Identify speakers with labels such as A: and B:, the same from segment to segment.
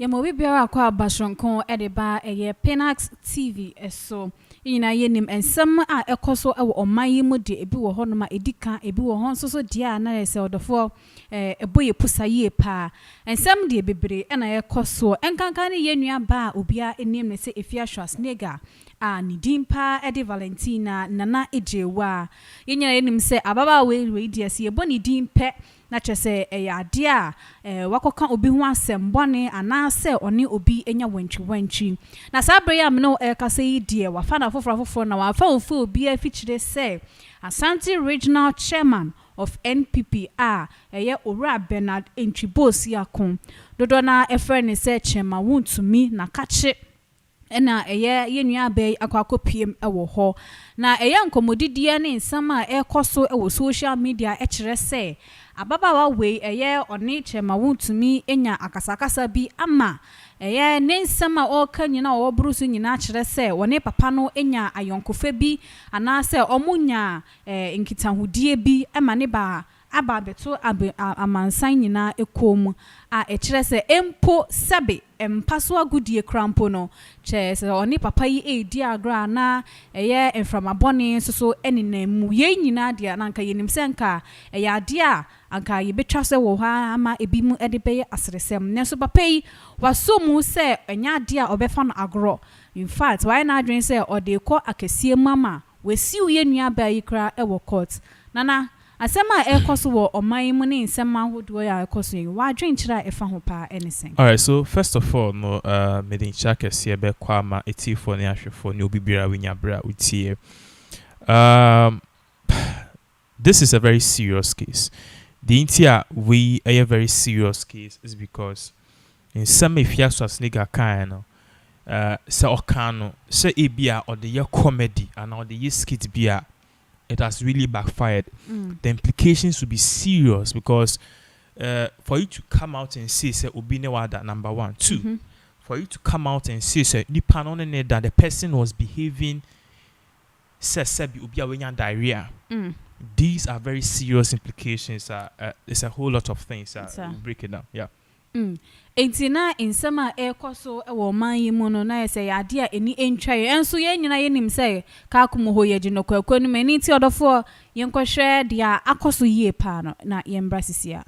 A: Yemo we biara kwa bashonkon edeba eye Pinax TV eso yina yenim ensem a ekoso ewo oman mu de ebi wo hono ma edika ebi wo hon so dia na yese odofo eboye pusaye pa ensem de bebre na yekoso enkankan ne yenua ba obia enim ne se Afia Schwar a ni dimpa edi Valentina nana ejewa yenya yenim se ababa we dia se ebo ni dimpe na chese ade a wakoka obi ho asembone anase oni obi enya wanchi na sabre ya me no kase yi die wafa na foforo na wafa ofu obi afichire se Asante Regional Chairman of NPP eye Owura Bernard Entwibosi akon dodo na efre ne se chema Wontumi na kache ena eye yenua be akwakopiem ewo ho na eye nkomodidie ne nsama ekoso ewo social media ekire se ababawa we eye oni chema Wontumi enya akasakasa bi ama eye ne nsama o kanyina o brusu nyina kire se woni papa no enya ayonkofa bi anase omunya nkitahudie bi ema ne ba aba beto amansan nyina ekom a ekire se empo sabe empaso agudie krampo no che se oni papa yi edi agra na eye enframabone so eninam ye nyina dia na nka yenim se nka eye ade a anka ye betwa se wo ha ama ebi mu ede beye asresem ne so papa yi waso mu se enya ade a obefa no agro in fact why na adwen se ode ko akesie mama wesiu ye nua ba yi kra ewo court nana asema ekoso wo oman mu ne nsema hodo ya ekoso yi wa adwen kira efa ho pa anything.
B: All right, so first of all no medin chaka se be kwa ma etifo ne ahwefo ne obibira winyabra utie. This is a very serious case. The intia we a very serious case is because in some Afia Schwar kind se okano se ebia or the year comedy and or the year skit bia it has really backfired. The implications will be serious because for you to come out and say obine wada number 1 2 for you to come out and say that the person was behaving sebi obia wenya diarrhea. These are very serious implications. It's a whole lot of things. We'll break it down. Yeah.
A: Entina insama ekoso ewo man yimu no na yese ade a eni entwaye enso ye nyina ye nim se ka kumo ho ye gino kwakwanu mani ti odofo yenkohwe dia akoso yie pa no na yembrasisia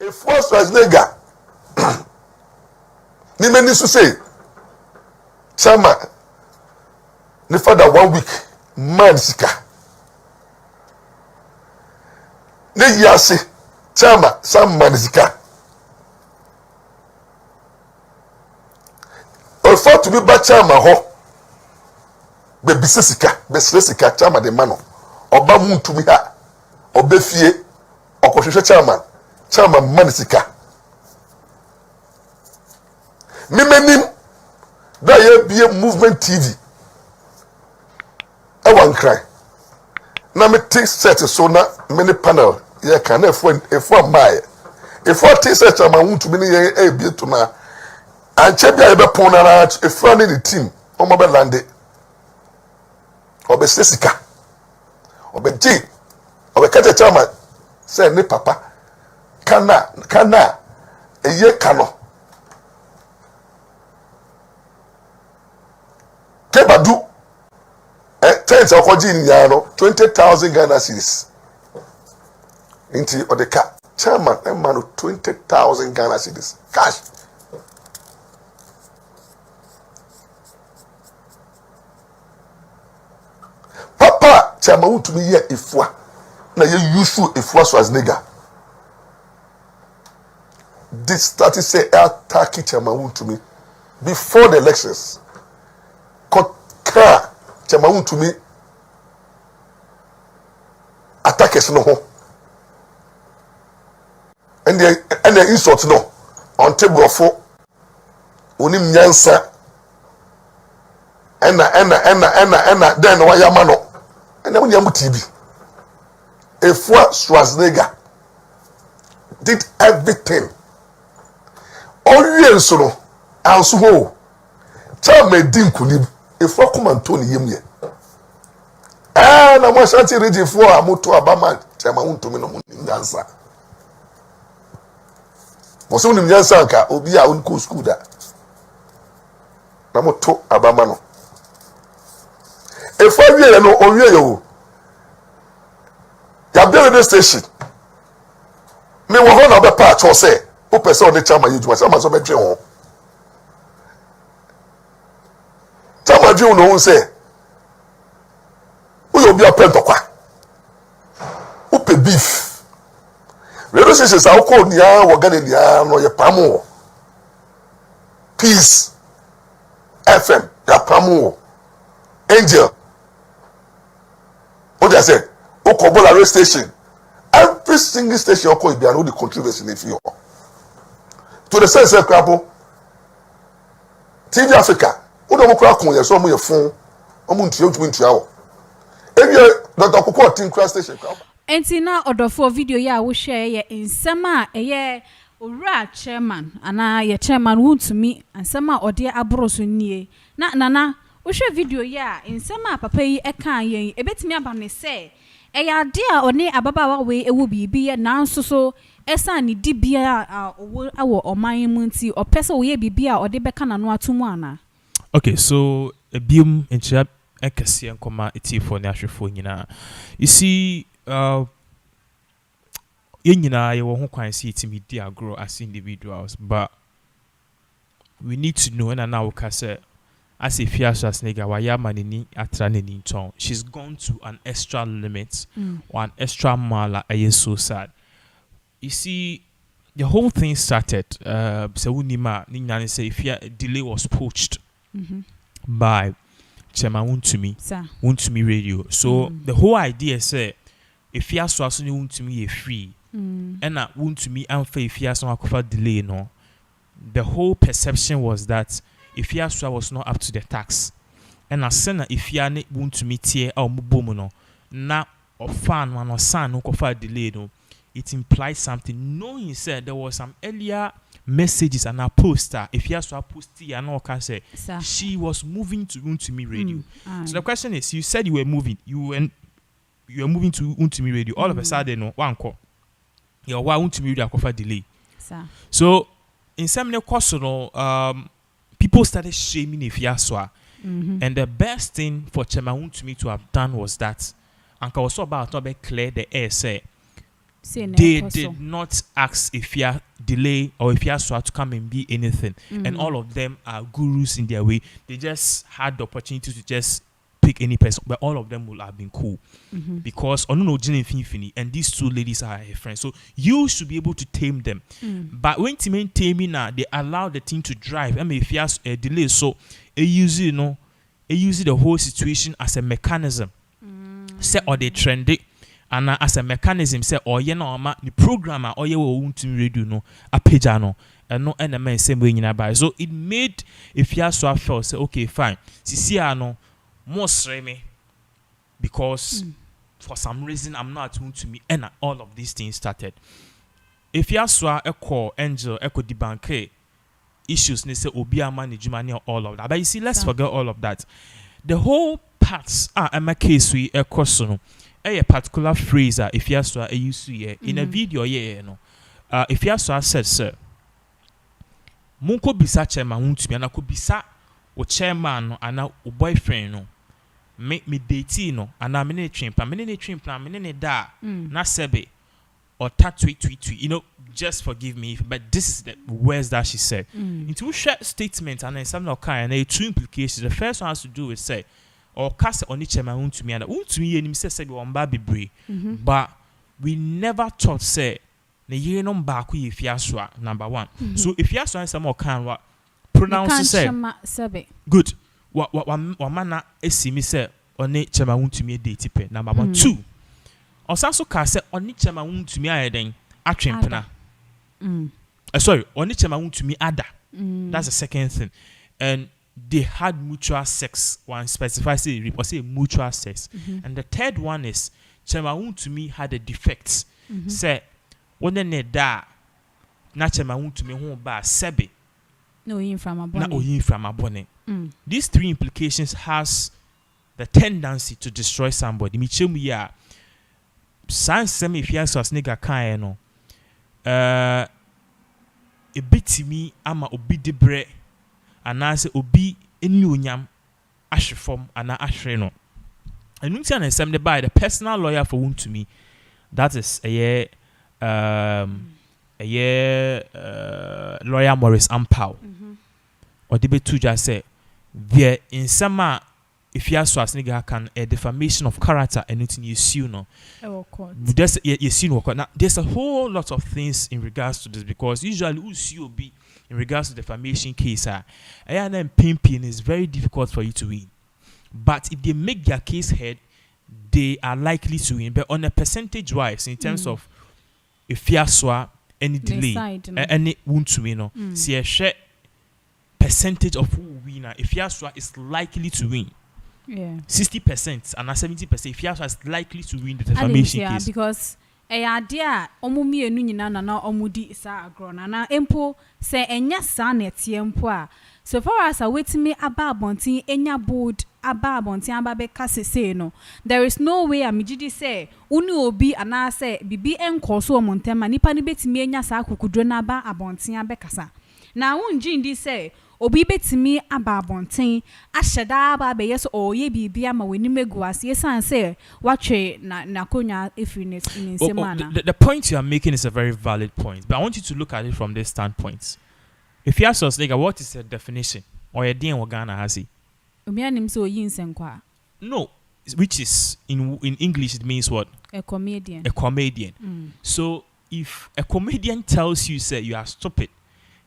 C: a force was nega ni many so say chama ni father 1 week man sika ne yase chama some man sika for to be bachama ho be bisesika be sresika chama de mano oba Wontumi ha obefie okohwehwe chama manisika mimenim da ye bie movement TV e wan cry na me take set so na many panel ye kan efo mai efo take set chama Wontumi ni ye e bie to na Anchebia ebe ponara efrani the team omo be lande obe sesika obe ji obe kete chama say ne papa kana eye kano kebadu tense okoji nya no 20,000 Ghana cedis inti odeka chairman emanu 20,000 Ghana cedis cash. Papa chama Wontumi ye efua na ye useful efua Schwar this started say attack chama Wontumi before the elections koka chama Wontumi attackers no ho and the insult no on table for onim nyansa ena then wa yama no ena munya TV Afia Schwar did everything all so no anso ho chama din kunib Afia komanto ni yemye na mo Ashanti region for amoto abama chama Wontumi no munyansa was only Yansanka, Obia, unco school that. Namoto Abamano. A 5 year no or you. You built this station. Me one other part or say, who person the chama you some of the dream. Chama you know say. Who will be a pentokwa? Who pay beef? Radio stations are called Nia, Wagania, no your pamo. Peace FM, your pamo. Angel. What I say? Okobola radio station. Every single station call be no the controversy in you. To the sense of crabo. TV Africa. Who don't crack on your so your phone. Omuntu you to hour. If you Dr. Koko Team Crash Station.
A: Enti na odofo video ya wo share ye nsema eye owura chairman ana ye chairman Wontumi nsema ode abroso nie na nana wo share video ya nsema papa yi eka yen ebetimi aba ne se eya ade a one ababawa we ewo bibi ye nanso so esa ne dibia owo awo oman mu nti opese wo ye bibi a ode beka na no atomu ana.
B: Okay, so ebium enchia ekese nkoma etifo ne ahwefo nyina. You see yenyina ye wo ho kwan se itimi dia grow as individuals, but we need to know and now say as Afia Schwar wa ya manini atra ne ninton. She's gone to an extra limit or an extra mile. Is so sad. You see, the whole thing started so unima ninyane say Afia delay was poached by Chema Wontumi radio. So the whole idea say Afia Schwar so Wontumi ye free and na Wontumi amfa Afia so akofa delay no. The whole perception was that Afia Schwar was not up to the tax. And as soon as Afia ne Wontumi tie or mubomu no na ofan man or san no kofa delay no, it implies something. Knowing said there was some earlier messages and a poster Afia Schwar posted and all can say she was moving to Wontumi radio. So the question is, you said you were moving, you were moving to Wontumi radio. All of a sudden no one call. Your Wontumi radio kofa delay. So in some course people started shaming Afia Schwar. And the best thing for Chema Wontumi to have done was that Uncle was about to clear the air say they did not ask Afia delay or Afia Schwar to come and be anything. And all of them are gurus in their way. They just had the opportunity to just pick any person, but all of them will have been cool because and these two ladies are her friends. So you should be able to tame them. But when taming now, they allow the team to drive. I mean, if you have a delay, so they use the whole situation as a mechanism. Say or they trend it. And as a mechanism, say, or the programmer, or you won't radio no, a page no, and no enemy same way in buy. So it made Afia Schwar felt say, okay, fine. No more me because for some reason I'm not attuned to me, and all of these things started. Afia Schwar echo angel echo debunk issues, they say Obia management all of that. But you see, let's forget all of that. The whole parts in my case we echo so. A particular phrase Afia Schwar used to in a video Afia Schwar said, sir, Munko bisa chairman Wontumi and I could bisa o chairman and o boyfriend no make me date no and I'm in a train plan da na sebe or tweet, just forgive me, but this is the words that she said. Into short statement and then some kind and two implications. The first one has to do with say or cast on each Chema Wontumi and Wontumi and himself said one baby but we never thought say the year no back with Afia Schwar number one. So if Afia Schwar some more can what pronounce say good what manna esimi say on each Chema Wontumi date pe number 1 2 also can say on each Chema Wontumi ayeden atwempena sorry on each Chema Wontumi ada. That's the second thing. And they had mutual sex. One specifies it or say mutual sex. And the third one is Chema Wontumi had a defect. Say when they da na Chema Wontumi ho ba sebe
A: no yin from a bonnet.
B: These three implications has the tendency to destroy somebody. Michemu ya sans semi Afia Schwar nigga kan no ebetimi ama obi debre anase obi eni onyam ahwefom ana ahwere no enunti an ensem de by the personal lawyer for Wontumi, that is lawyer Morris Ampao or the betu just say there in summer if you ask us nigga can a defamation of character and anything you sue no there's now there's a whole lot of things in regards to this because usually who sue be in regards to defamation case and then pimping is very difficult for you to win, but if they make their case heard they are likely to win, but on a percentage wise in terms of if you Schwar any delay any Wontumi no see a share percentage of who winner if Afia Schwar is likely to win 60% and 70% if Afia Schwar is likely to win the defamation case
A: because idea omumi enu nyina na omudi sa agro na empo se enya sa na tiempo a so far as awetimi aba abontin enya bold aba abontin aba be kasese no there is no way amigidi say uni obi ana say bibi enkoso omontema nipa ni betimi enya sa akukudro na aba abontin abe kasa na unji ndi say obi betimi aba abontin ahyeda aba be yes o ye bibi ama weni megu ase yesan say watwe na konya efriness in semana.
B: The point you are making is a very valid point, but I want you to look at it from this standpoint. If you ask us like what is the definition or a din Ghana has it? No, which is in English it means what?
A: A comedian.
B: A comedian. So if a comedian tells you say you are stupid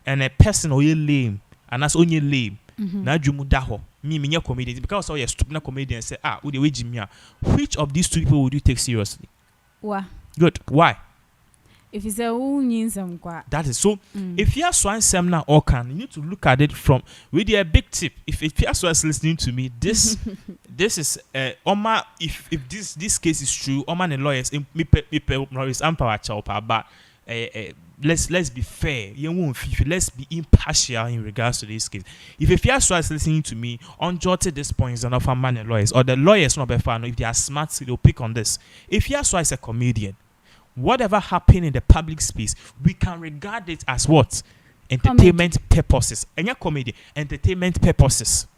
B: and a person or you lame and that's only lame, na jumu daho me comedian because all your stupid comedian say which of these two people would you take seriously?
A: Why?
B: Good. Why?
A: If it's a
B: that is so. If you are Schwar seminar or can you need to look at it from with a big tip. If you are Schwar is listening to me, this is Oma. If this case is true, Oma and lawyers me Morris Ampao chaupa, but let's be fair. You won't let's be impartial in regards to this case. If Afia Schwar is listening to me, unjotted this point is enough for man and lawyers or the lawyers not be fan. If they are smart, they'll pick on this. If Afia Schwar is a comedian, whatever happened in the public space, we can regard it as what? Entertainment purposes. And your comedy, entertainment purposes.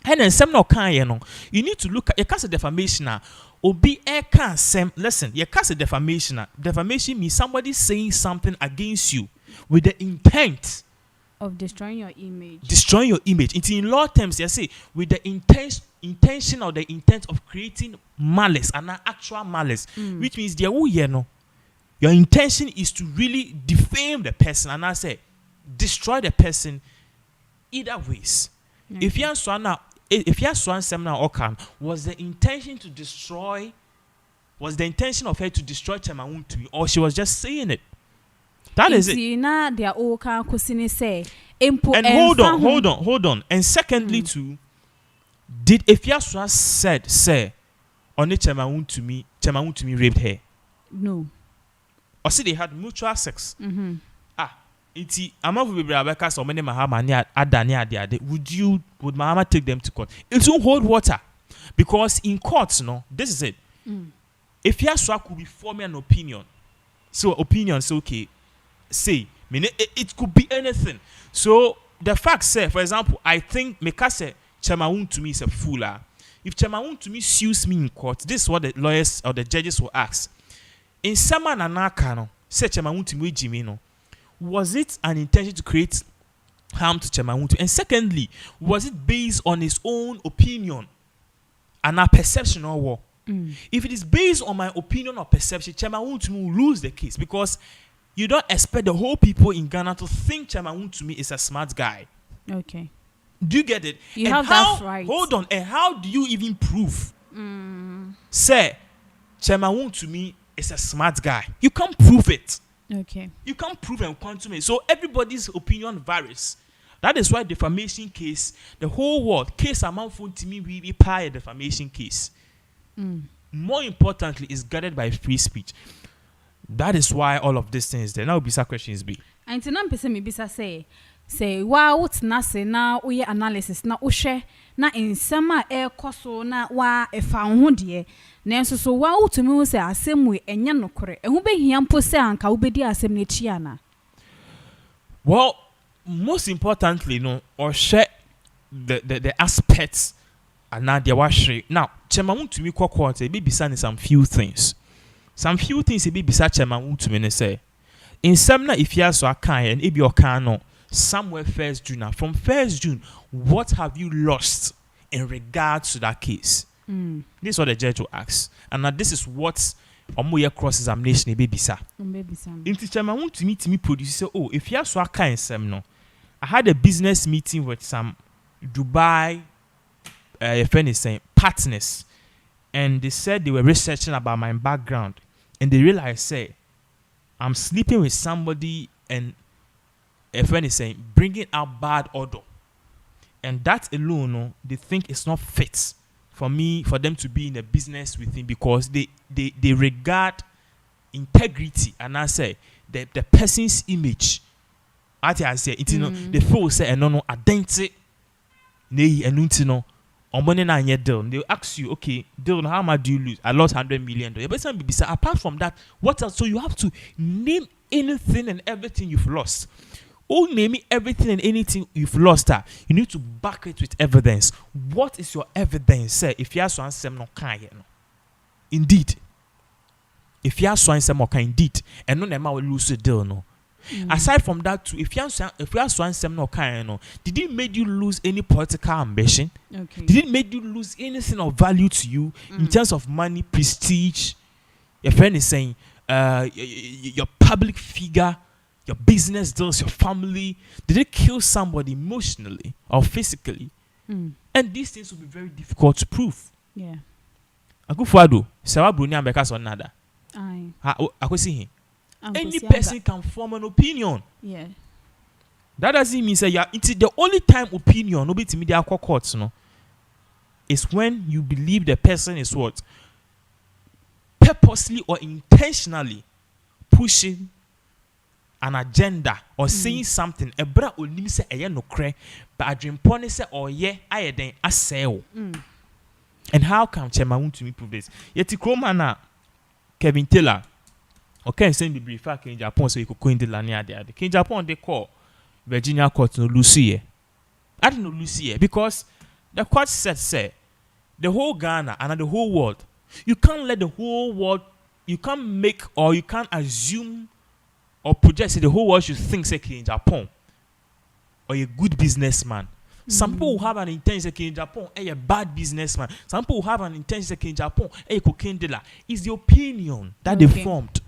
B: And then some no can you need to look at your case of defamation. Obi can sem listen, your case of defamation. Defamation means somebody saying something against you with the intent
A: of destroying your image.
B: Destroying your image. In law terms, they say with the intention or the intent of creating malice and actual malice, which means your intention is to really defame the person and I say destroy the person either ways. Okay. If you Schwar seminar Okan was the intention to destroy, was the intention of her to destroy Wontumi, or she was just saying it. That is it. And hold on. And secondly, too, did Afia Schwar said, say, on it Wontumi raped her?
A: No.
B: Or see they had mutual sex. Iti amavu be brabeka so many mahama ni adani ade. Would Mahama take them to court? It won't hold water because in courts, no, this is it. If Afia Schwar could be forming an opinion, so opinions okay, say, it could be anything. So the fact say, for example, I think Mekase Wontumi is a fool. If Wontumi sues me in court, this is what the lawyers or the judges will ask. In Sama Nanaka, no, say Wontumi Jimino. Was it an intention to create harm to Wontumi? And secondly, was it based on his own opinion and a perception or what? If it is based on my opinion or perception, Wontumi will lose the case because you don't expect the whole people in Ghana to think Wontumi is a smart guy.
A: Okay.
B: Do you get it?
A: You have that right.
B: Hold on. And how do you even prove? Say, Wontumi is a smart guy. You can't prove it.
A: Okay.
B: You can't prove and quantum it. So everybody's opinion varies. That is why defamation case, the whole world, case amount for me, we pay a defamation case. More importantly, is guarded by free speech. That is why all of these things there. Now, bisa questions be.
A: And to non person me bisa say wow what's na say na we analysis na uhwe na ensema e koso na wa e fa ho de na enso so wa utumi say asem we enye nokore ehu behia mpo say anka wo bedi asem na chi ana.
B: Well, most importantly, or share the aspects and now they wash. Now, Chema Wontumi court a be saying some few things. Some few things a be beside Chema Wontumi say. In some if you are so kind and if you can somewhere 1st June. From 1st June, what have you lost in regards to that case? This is what the judge will ask. And now this is what omoye cross examination be bisa. In teacher I want to meet me produce say, oh, if you are so kind no. I had a business meeting with some Dubai friend is saying partners, and they said they were researching about my background, and they realized say I'm sleeping with somebody, and a friend is saying bringing out bad odor, and that alone they think it's not fit for them to be in a business with him, because they regard integrity, and I say the person's image. I say it they feel say no identity nei enunti money na nye deal. They ask you, okay, deal, how much do you lose? I lost $100 million. But apart from that, what else? So you have to name anything and everything you've lost. Oh, name everything and anything you've lost. You need to back it with evidence. What is your evidence? Say if you have so answer no kind, indeed. If you have so answer more kind, indeed, and no nema will lose the deal no. Aside from that too, if you have so answer no kind no, did it make you lose any political ambition? Okay. Did it make you lose anything of value to you in terms of money, prestige? Your friend is saying, your public figure, your business deals, your family. Did it kill somebody emotionally or physically? And these things will be very difficult to prove.
A: Yeah.
B: Akufo-Addo, Sarah Bruni Ambeka so nada.
A: Aye.
B: I see him. Any person can form an opinion.
A: Yeah.
B: That doesn't mean say it's the only time opinion no be to media courts no is when you believe the person is what purposely or intentionally pushing an agenda or saying something ebra onim say eye no kre but adwen pon say oye ayeden aseo. And how come Chema Wontumi prove this? Yeti kroma na Kevin Taylor okay, send the brief in Japan so you could go in the lania there. In Japan, they call Virginia Court no Lucy. I don't know Lucy because the court said, say, the whole Ghana and the whole world, you can't let the whole world, you can't make or you can't assume or project say the whole world should think say in Japan or a good businessman. Some people who have an intention in Japan, a bad businessman. Some people who have an intention in Japan, a cocaine dealer. It's the opinion that they formed.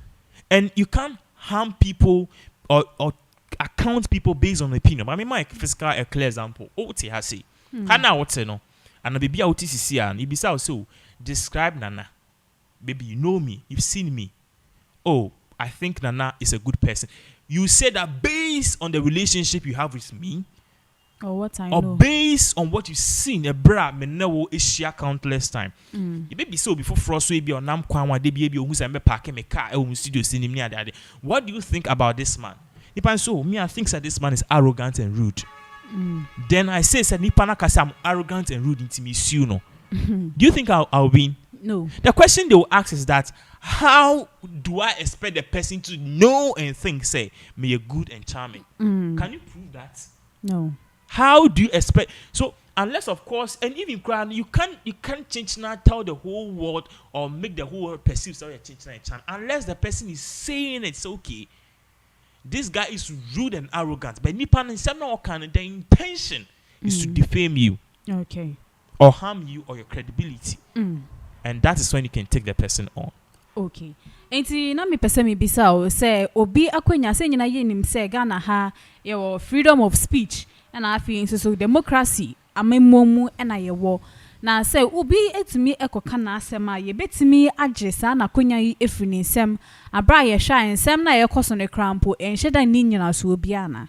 B: And you can't harm people or account people based on opinion. But I mean, my physical a clear example. Oti has say, Hana wote no, and baby oti sisi an. Ibisa also describe Nana. Baby, you know me, you've seen me. Oh, I think Nana is a good person. You say that based on the relationship you have with me,
A: or what I
B: or
A: know,
B: based on what you've seen, a bra me know is share countless time. You may be so before frost will be on nam kwanwa de be who's a parking me car studio sitting near the. What do you think about this man? If so, me I think that this man is arrogant and rude. Then I say that Nipana kasa I'm arrogant and rude into me no. Do you think I'll win?
A: No.
B: The question they will ask is that how do I expect the person to know and think say me a good and charming? Can you prove that?
A: No.
B: How do you expect? So unless of course, and even crowd, you can't change now, tell the whole world or make the whole world perceive so you're changing now, unless the person is saying it's okay. This guy is rude and arrogant, but Nipan and some kind the intention is to defame you,
A: okay,
B: or harm you or your credibility, and that is when you can take the person on.
A: Okay. Enti na me pese me bisa o say obi akwanya say nyina ye nim say Ghana ha ye wo freedom of speech and afi so democracy amemmomu na ye wo na say obi etimi ekoka na asema ye betimi agye sa na kwanya yi efri nsem abra ye hwa nsem na ye koso ne krampo enhyeda ni nyina so obi ana.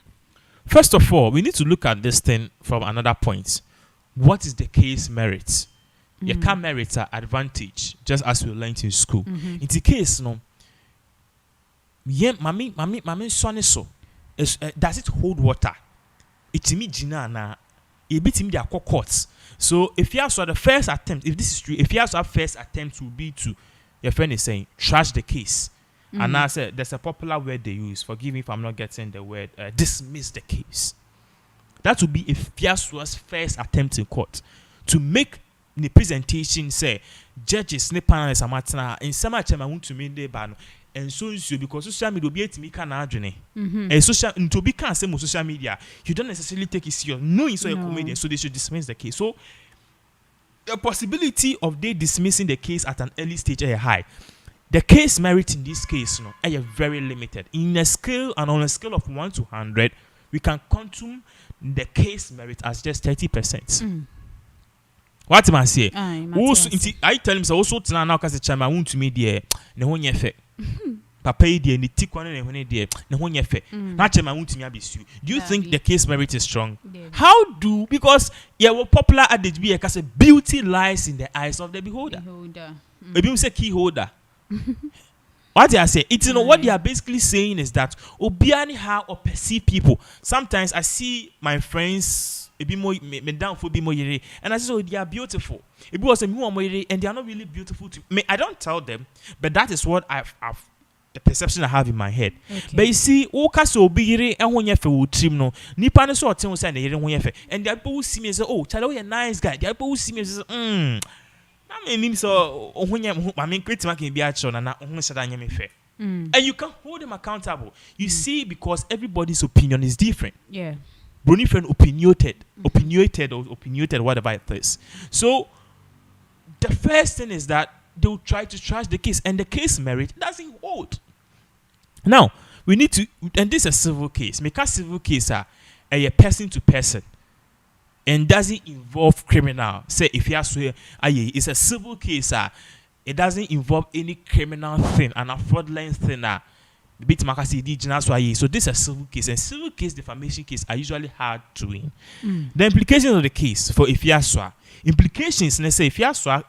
B: First of all, we need to look at this thing from another point. What is the case merit? You can't merit an advantage, just as we learned in school. In the case, no, yeah, mami, son so. Does it hold water? It's me, Gina, na. It beats him their courts. So if you have the first attempt, if this is true, if you have first attempt will be to your friend is saying trash the case, And I said there's a popular word they use. Forgive me if I'm not getting the word. Dismiss the case. That would be Afia Schwar's first attempt in court to make the presentation say judges ne panelists amatena in some chama Wontumi de ba no and so because social media be etimi ka na adwene and social to be can say social media you don't necessarily take it serious knowing so a comedian, so they should dismiss the case. So the possibility of they dismissing the case at an early stage is high. The case merit in this case is very limited. In a scale and on a scale of 1 to 100, we can quantum the case merit as just 30%. What am I say? Also, I tell him so. Also, now because the chairman won't to me there, ne ho nyefe. Papa there, ni tikwane ne ho ne there, ne ho nyefe. Na chairman won't to me abisu. Do you think the case merit is strong? How do because popular adage be because beauty lies in the eyes of the beholder. Maybe we say key holder. What I say, it's what they are basically saying is that obiani how or perceive people. Sometimes I see my friends and I say, oh, they are beautiful. It was a and they are not really beautiful to me. I don't tell them, but that is what I've the perception I have in my head. But you see, so be and when you feel trim no, Nipan so tell us and they and the people who see me and say, oh, Chalo, you're a nice guy. The people who see me and say, I mean, so when you I mean, critical can be action and and you can hold them accountable. You see, because everybody's opinion is different.
A: Yeah.
B: Brunifen opinionated, whatever it is. So the first thing is that they'll try to trash the case, and the case merit doesn't hold. Now we need to, and this is a civil case. Make a civil case a person to person, and doesn't involve criminal. Say if you are so, it's a civil case. It doesn't involve any criminal thing and a fraudulent thing. So this is a civil case, and civil case defamation case are usually hard to win. The implications of the case for Afia Schwar, implications, let's say if Afia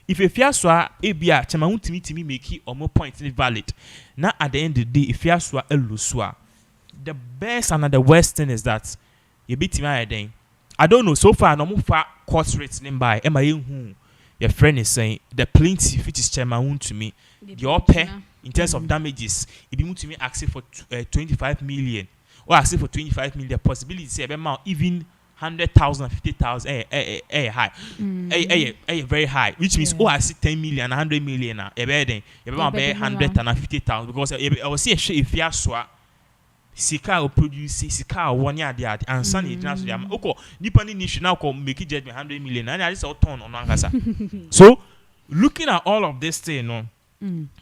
B: Schwar ABR chama Wontumi make it or more point valid. Now at the end of the day, Afia Schwar eluswa. The best and the worst thing is that you beat him then. I don't know so far no more far court rates by MIA your friend is saying the plaintiff which is Chairman Wontumi the pay in terms of damages, if you to me ask for 25 million or ask for 25 million, the possibility say about even 100,000, 50,000, high, very high, which means I see 10 million, 100 million, a 100 and 50,000 because I will see a share if you are Sika will produce Sika 1 year there and Sunny National. Okay, depending issue now make it judgment 100 million and I just all turn on Angasa. So looking at all of this thing,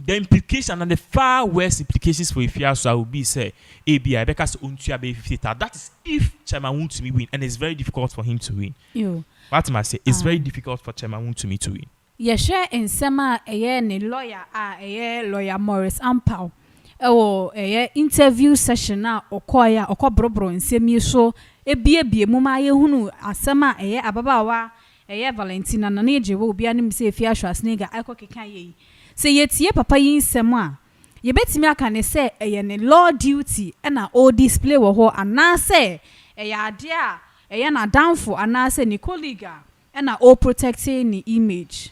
B: the implication and the far worse implications for Afia Schwar will be say ABI because Untia be 50,000. That is if Chairman Wontumi win, and it's very difficult for him to win. What am I say? It's very difficult for Chairman Wontumi to win.
A: Yeah, share in sema ne lawyer lawyer Morris Ampao. Interview session na okoya okobrobro nsemi so ebie muma ye hunu asema ababawa Valentina na neje wo bia nim se Afia Schwar snega akokeka ye. Se yetie papa yin nsem a ye betimi aka ne se ne law duty na o display wo ho anase ade a na downfall anase ni colleague na o protecting ni image.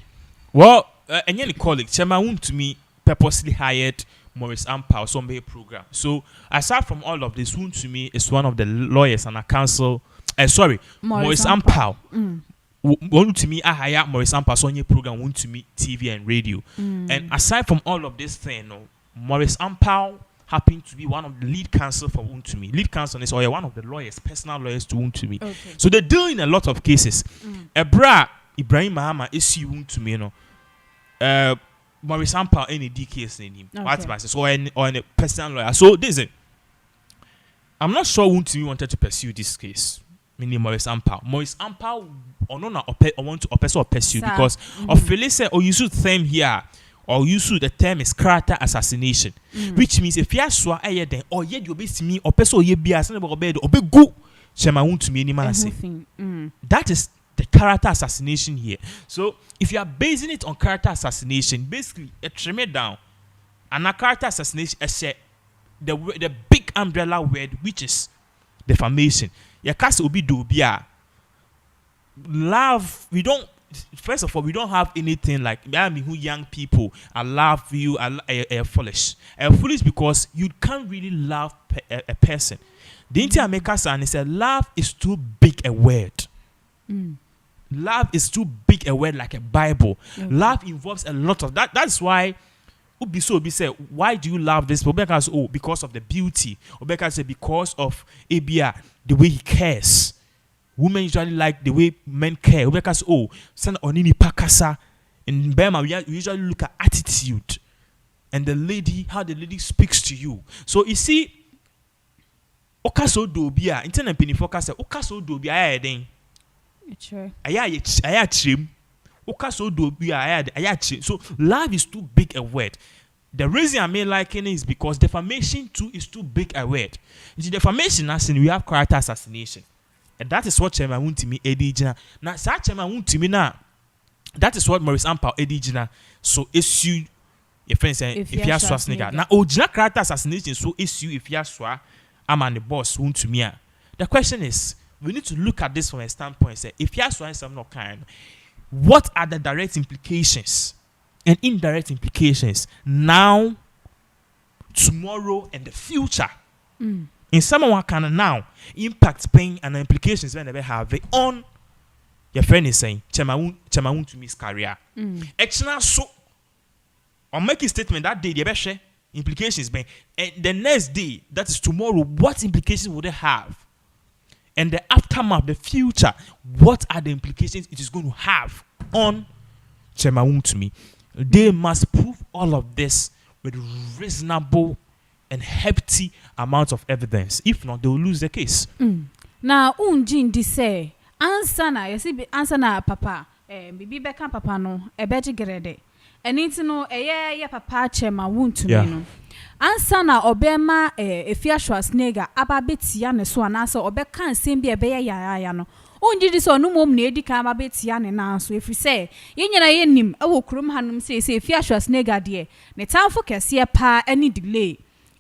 B: Well, any colleague Chairman Wontumi purposely hired Morris Ampao some program. So aside from all of this, Wontumi is one of the lawyers and a counsel. Morris Ampao. Wontumi hire Morris Ampao so any program Wontumi TV and radio. And aside from all of this thing, Morris Ampao happened to be one of the lead counsel for Wontumi. Lead counsel is one of the lawyers, personal lawyers to Wontumi. Okay. So they deal in a lot of cases. Ibrahim Mahama is Wontumi, Morris Ampao any case in him. What's my so or any personal lawyer. So this is I'm not sure Wontumi wanted to pursue this case. Meaning Morris Ampao. Morris Ampao or no want to pursue because of Felice or you should term here or you should the term is character assassination. Which means if you are so then or yet you be me or person ye be as about bed or be go Chairman Wontumi any man say. That is the character assassination here. So if you are basing it on character assassination, basically a trim it down. And a character assassination is the big umbrella word which is defamation. Your case will be do love. We don't first of all, we don't have anything like who young people. I love you. I foolish. Foolish because you can't really love a person. The India maker and he said, love is too big a word. Love is too big a word, like a Bible. Okay. Love involves a lot of that. That's why Obi said, why do you love this? Because of the beauty. Obeka said, because of Abia, the way he cares. Women usually like the way men care. Obeka said, son onini pakasa. In Burma, we usually look at attitude and the lady, how the lady speaks to you. So you see, Okaso dobia, internet penny focus. Okaso dobia, I trim. So love is too big a word. The reason I may liking it is because defamation too is too big a word. The defamation, as in we have character assassination, and that is what Chairman Wontumi Edigina. Now, such Chairman Wontumi now, that is what Maurice Ampao Edigina. So issue your friend saying if you are Schwarzenegger. Now, original character assassination so issue if you are Schwar, I'm on the boss Wontumi. The question is, we need to look at this from a standpoint. Say, if you are Schwar some not kind, what are the direct implications and indirect implications now, tomorrow, and the future? In someone can now impact pain and the implications when they have it on your friend is saying Chairman to miss career. Extra so or make a statement that day the best implications being and the next day, that is tomorrow, what implications would they have? And the aftermath, the future, what are the implications it is going to have on Chairman Wontumi? They must prove all of this with reasonable and hefty amounts of evidence. If not, they will lose the case.
A: Now, unjin say, answer na, you see, answer na papa, bibi beka papa no, beji grade. And it's no, papa Chairman Wontumi no. Ansa na obema Afia Schwar ababetia ne so anasa obeka nsem bi ebeye ya no onji di so no mom na edi ka ababetia ne na so efri se yenyina yenim ewo kurum hanum se Afia Schwar de ne tamfo kese pa ani delay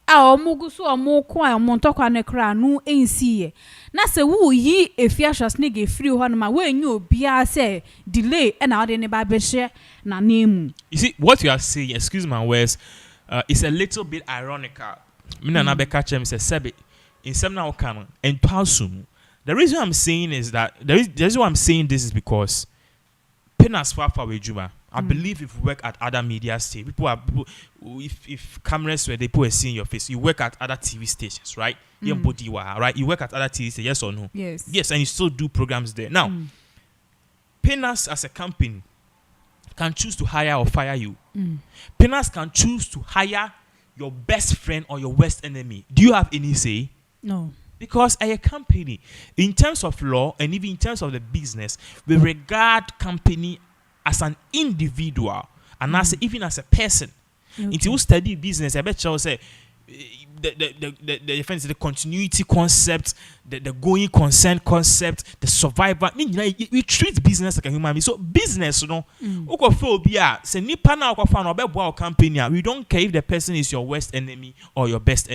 A: a omugu so omoko a omontokwa ne kra no ensiye na se wu yi Afia Schwar free ho no ma wenyu obia se delay e na ode ne ba behye na nemu.
B: You see what you are saying, excuse my words, it's a little bit ironical. The reason I'm saying is that the reason why I'm saying this is because Pinax I believe if you work at other media stations, if cameras were they put a seeing your face, you work at other TV stations, right? Right? You work at other TV stations, yes or no?
A: Yes.
B: Yes, and you still do programs there. Now, Pinax as a company can choose to hire or fire you. Pinax can choose to hire your best friend or your worst enemy. Do you have any say?
A: No.
B: Because a company, in terms of law and even in terms of the business, we regard company as an individual and even as a person. Okay. If you study business, I bet you will say the continuity concept, the going concern concept, the survival. I mean, we treat business like a human being. So business, you know, company. We don't care if the person is your worst enemy or your best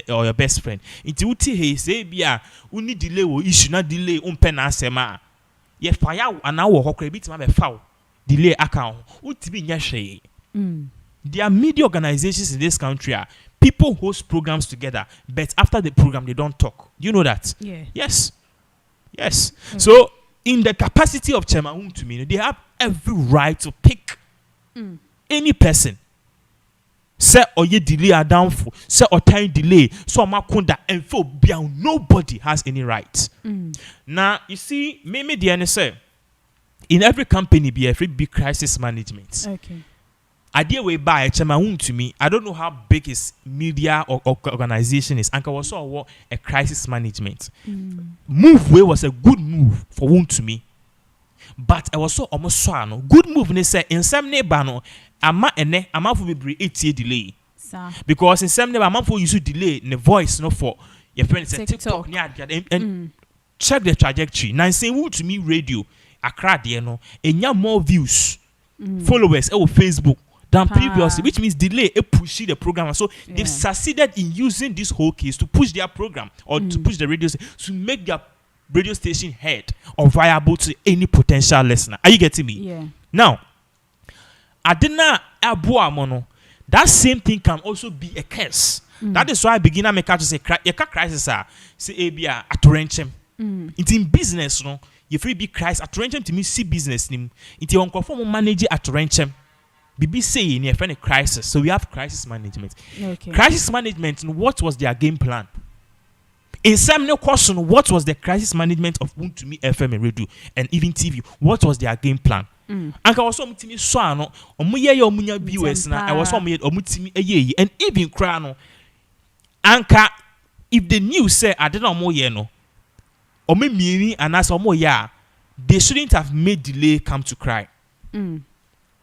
B: friend. It's say we need delay or issue not delay sema. Ye fire and now work bit ma be foul. Delay account. There are media organizations in this country. People host programs together, but after the program, they don't talk. Do you know that?
A: Yeah.
B: Yes. Yes. Okay. So, in the capacity of Chairman Wontumi, they have every right to pick any person. Say or ye delay a downfall. Say or time delay. So makunda and for beyond nobody has any right. Now, you see, maybe the NSA in every company be every big crisis management.
A: Okay.
B: Idea way by Chairman Wontumi, I don't know how big his media or organization is. Anka was also a crisis management. Move way was a good move for Wontumi, but I was so almost swano. Good move, they say in some neighbor ama for be 8 year delay. Because in some neighbor for you should delay in the voice no for your friends say TikTok and check the trajectory. Now saying Wontumi radio Accra there no and more views, followers on Facebook than previously, which means delay push the program. So they've succeeded in using this whole case to push their program or to push the radio to make their radio station heard or viable to any potential listener. Are you getting me?
A: Yeah.
B: Now, adena aboa mono. That same thing can also be a curse. That is why I begin to make out to say crisis say ebia atorenchem. It's in business no. You free big crisis atorenchem to me see business nim. It's on conform manage atorenchem. Bibi say in a friend crisis. So we have crisis management.
A: Okay.
B: Crisis management, what was their game plan? In some no question, what was the crisis management of Wontumi FM and radio and even TV? What was their game plan? Anka also mutimi so ano omuye ye omunya viewers na e was omutimi eye and even cry no anka if the news say I didn't know ye no omemieni anas omoya they shouldn't have made delay come to cry.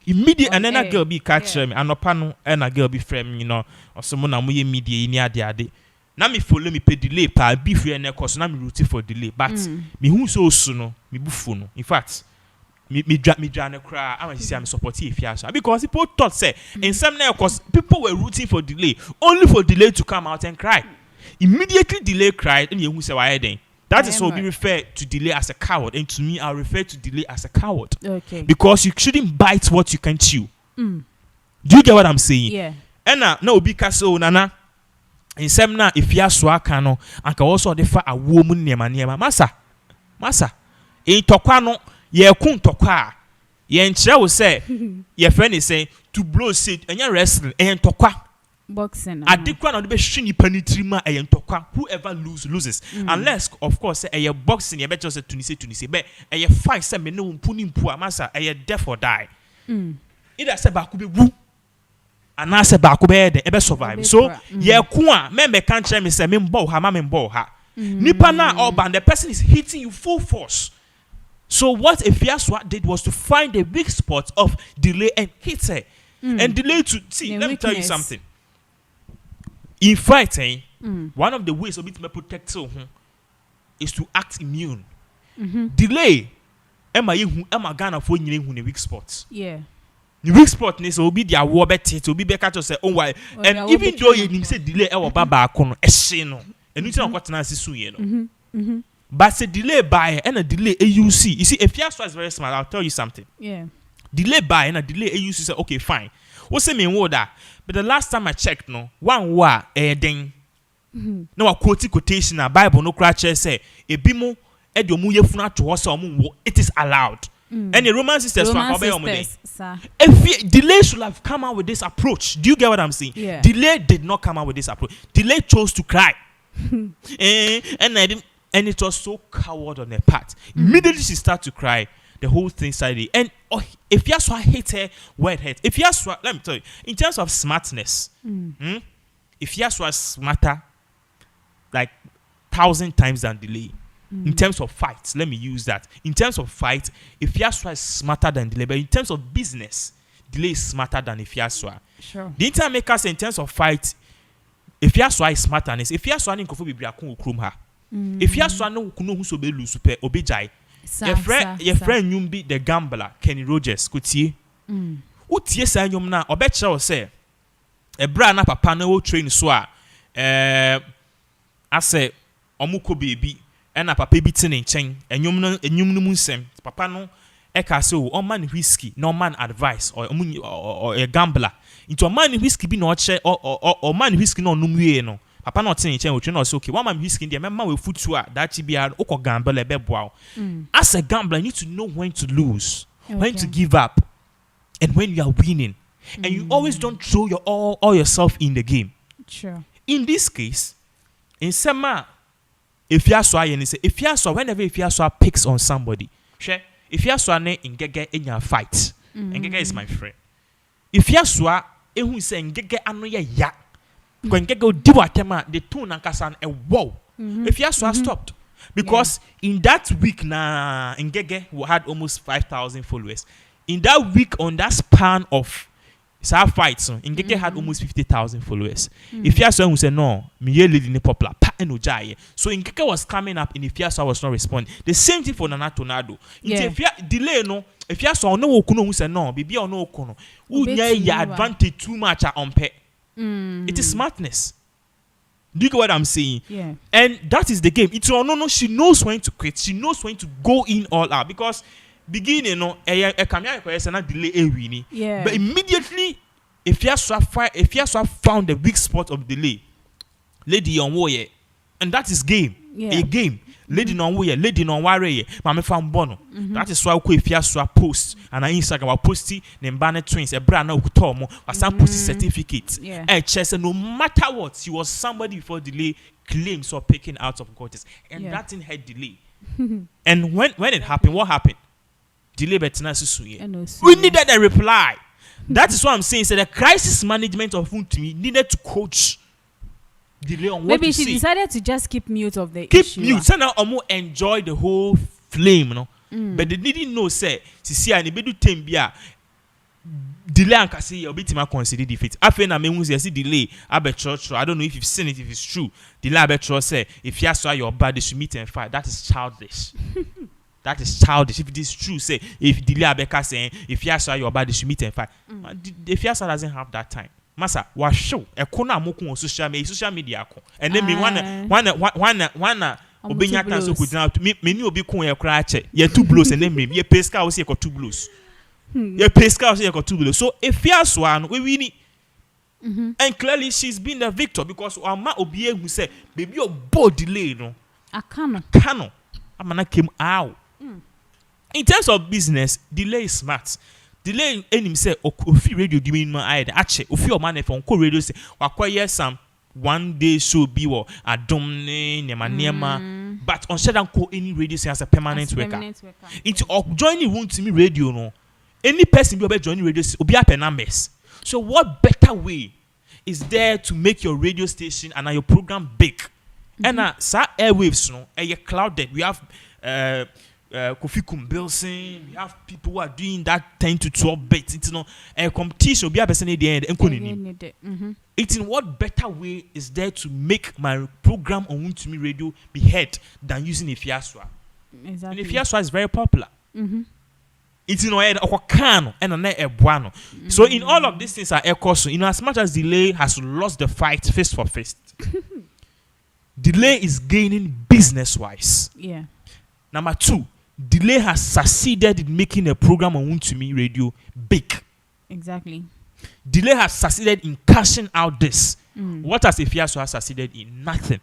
B: Immediate and then a girl be catch me anopa no and a girl be frame you know or someone na moye media ni ade na me follow me pay delay pa be free and cause na me route for delay but me hu so no me bufu no in fact me jane cry I say I'm supporting Afia Schwar because people thought say in some cause people were rooting for delay only for delay to come out and cry. Immediately delay cried and you say why then that is what we refer to delay as a coward, and to me I refer to delay as a coward.
A: Okay.
B: Because you shouldn't bite what you can chew. Do you get what I'm saying?
A: Yeah.
B: And now because so nana in some na Afia Schwar kano and can also defer a woman nema masa in tokwano ye kun tokwa ye nkyerɛ wo sɛ your friend is saying to blow seat and you wrestling and tokwa
A: boxing
B: adekwa na de be hwe nipa ni tirima and tokwa whoever loses unless of course say ye boxing ye better say tunise but ye fight say me no mpuni mpu amasa ye death or die either say ba ko be wu ana say ba ko be de e be survive so ye ku a me kan kyerɛ me say me mbɔ ha nipa na oban the person is hitting you full force. So what Afia Schwar did was to find the weak spot of delay and hit her. And delay to see, let me tell you something. In fighting, one of the ways of it to protect is to act immune. Delay, Emma Ghana for you in weak spots.
A: Yeah.
B: The weak spot is will be their war better to be better to say, oh why. And even though you say delay our baba kono eseno. And you tell what Nancy su no. But a delay by and a delay AUC. You see, Afia Schwar is very smart. I'll tell you something.
A: Yeah.
B: Delay by and a delay AUC say, okay, fine. What's the mean that? But the last time I checked, no, one wa ding. No, a quotation, a Bible, no crutches say, a bimo, ediomu yefuna to us, it is allowed. And the Roman sisters, if delay should have come out with this approach. Do you get what I'm saying?
A: Yeah.
B: Delay did not come out with this approach. Delay chose to cry. And I didn't. And it was so coward on her part. Immediately she started to cry. The whole thing started. And Afia Schwar hate her where it hurt. Afia Schwar, let me tell you, in terms of smartness, Afia Schwar is smarter like 1,000 times than delay. In terms of fights, let me use that. In terms of fight, Afia Schwar is smarter than delay. But in terms of business, delay is smarter than Afia Schwar.
A: Sure.
B: The entire makers in terms of fight, Afia Schwar is smarter than this. Afia Schwar in kofu bibia kun ukrum ha. Afia Schwar no kuno hu so be lose super obejai. Your friend nyum be the gambler Kenny Rogers kutie. Utie sa nyum na obeche o say e bra na papa na wo train so a ase omuko baby e na papa bi tene nchen enyum no mu nsem papa no e ka say o man whiskey no man advice or a gambler into man whiskey bi na o che or man whiskey no num wie no papa no tene nchen o twe no say okay one man whiskey dey memma we futu a that chi bia o ko gambler e be boa. As a gambler you need to know when to lose, when to give up, and when you are winning. And you always don't throw your all yourself in the game.
A: Sure.
B: In this case, in Sema, Afia Schwar and say Afia Schwar whenever Afia Schwar picks on somebody, share Afia Schwar ne ingege in your fight. Ingege is my friend. Afia Schwar who say ingege ano ye ya. Because ingege di watema the two nankasan e wow. Afia Schwar stopped. Because in that week na ingege had almost 5,000 followers. In that week on that span of our fights, Ngeke had almost 50,000 followers. If Afia Schwar who said no, me lead in the popular pa eno jai. So Ngeke was coming up, and Afia Schwar was not responding. The same thing for Nana Tornado. If you delay no, if Afia Schwar no okuno who said no, bibi or no okuno. Unya ya advantage too much on pe. It is smartness. Do you get what I'm saying?
A: Yeah.
B: And that is the game. It's no, she knows when to quit. She knows when to go in all out because beginning no e kamya ko na delay e wini.
A: Yeah.
B: But immediately Afia Schwar found the weak spot of delay. Lady on warrior, and that is game.
A: Yeah.
B: A game. Lady non warrior, lady non warrior. Mama found bono. That is why we Afia Schwar post and on Instagram we posting the Mbane twins. A brand now kutomo. Was some post certificate.
A: Yeah.
B: Chess, no matter what, she was somebody before delay claims or picking out of courts, and that in her delay. And when it happened, what happened? Delay betina susuye. We needed a reply. That is what I'm saying. So the crisis management of Wontumi needed to coach delay on what
A: maybe
B: you
A: she
B: see.
A: decided to just keep mute of the
B: Keep
A: issue.
B: mute. So now Omo enjoy the whole flame, no. But they didn't know say see and be do tembia delay and kasi your bit ma consider defeat. After na me who say delay church. I don't know if you've seen it, if it's true. Delay church say if you saw your body should meet and fight. That is childish. That is childish. If it is true, say if delay abeka saying if you saw your body should meet and fight. If you doesn't have that time. Masa wa show e kona amoku on social media ko. And then me wanna obinya kan so kudina me ni obi kun e kra che. Ye 2 blows and then me ye peska wo say e 2 blows. Ye peska wo say e 2 blows. So if you saw no we win. And clearly she's been the victor because ama obi who say baby your bold delay no. Akano. Amana came out. In terms of business, delay is smart. Delay enim say ofi radio doing my eye ache ofi o man for ko radio say wakoye some one day show be wo adom ne nema but on share ko any radio say as a permanent worker. It's joining Wontumi radio no. Any person be joining radio obi ape numbers. So what better way is there to make your radio station and your program big? And sa airwaves no e clouded. We have Kofi Kumbilson, we have people who are doing that 10 to 12 bits. It's a competition. Be a person at the end. It's in what better way is there to make my program on Wontumi radio be heard than using Afia Schwar?
A: Exactly.
B: And Afia Schwar is very popular. It's in head Okano and a buano. So in all of these things are Arrçst. In as much as delay has lost the fight fist for fist, delay is gaining business wise.
A: Yeah.
B: Number 2. Delay has succeeded in making a program on Wontumi radio big.
A: Exactly.
B: Delay has succeeded in cashing out this. What has Afia Schwar succeeded in? Nothing.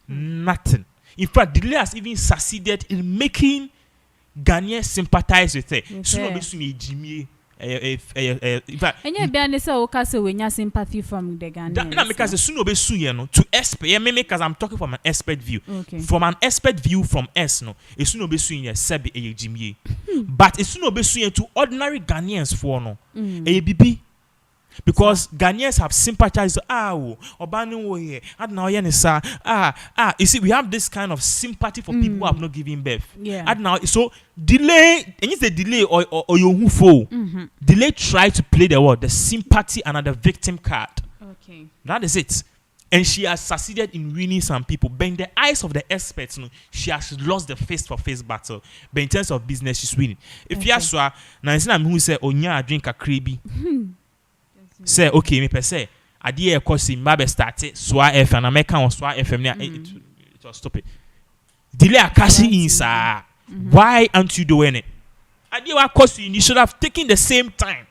B: Nothing. In fact, Delay has even succeeded in making Ghanaians sympathize with her. In fact,
A: and you be so okay when you sympathy from the Ghanaians.
B: That because the suno be su no to expert. Because I'm talking from an expert view.
A: Okay.
B: From an expert view from us no. E suno be su yen sebi e jimie. But e suno be su yen to ordinary Ghanaians for no. E bibi. Because Ghanaians have sympathized. Obani wo here. Adna oye ni sa. You see, we have this kind of sympathy for people who have not given birth.
A: Yeah.
B: Adna, so delay. And it's the delay or you who fall. Delay try to play the sympathy and the victim card.
A: Okay.
B: That is it. And she has succeeded in winning some people. But in the eyes of the experts, she has lost the face-to-face battle. But in terms of business, she's winning. If you ask her, now it's not who say, "Onya drink a creepy." Say okay, me per se. Adi e kosi mbabe started Schwar FM and American on Schwar FM. It was stupid. Delay a cashing in, sir. Why aren't you doing it? Adi wa kosi, you should have taken the same time.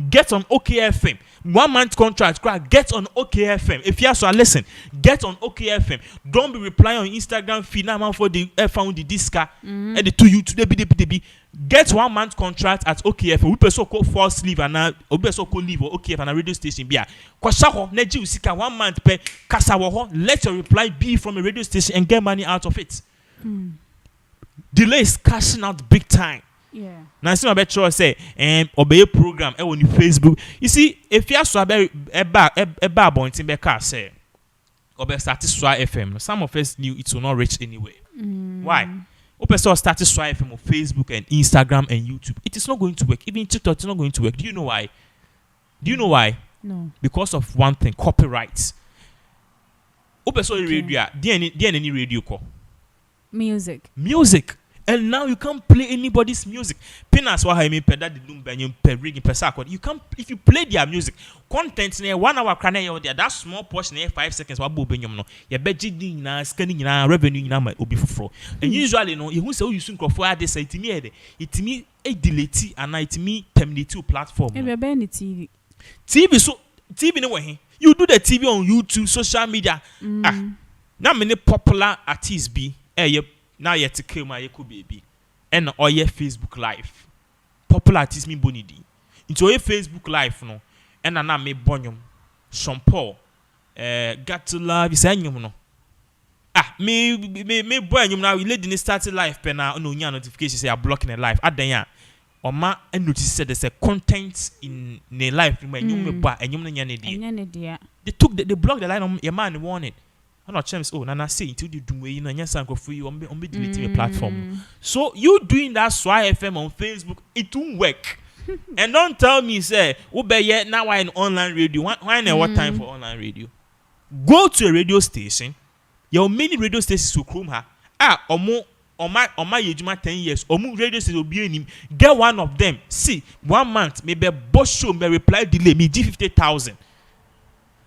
B: Get on OKFM. 1 month contract. Get on OKFM. If you have to listen, get on OKFM. Don't be replying on Instagram feed now for the found the disca and the 2 you today be. Get 1 month contract at OKFM. We person call false leave and now we person call leave or OKFM and a radio station be. Kwasako neji usika 1 month per kasa wo. Let your reply be from a radio station and get money out of it. Delay is cashing out big time.
A: Yeah.
B: Now, see my better say, obey program on Facebook. You see, if you are so a bar point in Becca say, obey started Schwar FM. Some of us knew it will not reach anywhere. Why? Open source started Schwar FM on Facebook and Instagram and YouTube. It is not going to work. Even TikTok is not going to work. Do you know why? No. Because of one thing, copyright. Open source radio. Any radio call.
A: Music.
B: And now you can't play anybody's music. Pinax wa ha me peda de dum banyem per ring per sakod. You can't if you play their music. Content na 1 hour kra na you that small portion na 5 seconds wa bo banyem no. Ye beji din na scanning na revenue na ma obi foforo. And usually no you say you nkrofo ade say itimi e de. Itimi e delete and itimi terminate platform.
A: E be be TV.
B: TV no we you do the TV on YouTube, social media. Na many popular artists be now yet to kill my echo baby. And or your Facebook Live. Popular artists me bonidi. Into your Facebook Live no. And na me bonyum. Sean Paul. Got to love is anyum no. Me bonyum now we lady started live pen now no notification say are blocking a live. Adanya. Or ma and notice said there's a content in the life when you me ba and you they took they blocked the line on your man wanted. I'm not chance nana say until you do you know yes for you on be deleting a platform. So you doing that Swai FM on Facebook, it won't work. And don't tell me say yet now I in online radio. Why now what time for online radio? Go to a radio station. Your many radio stations will come her. On my age 10 years, radio station will be in him. Get one of them. See, 1 month, maybe a boss show may reply delay me G50,000.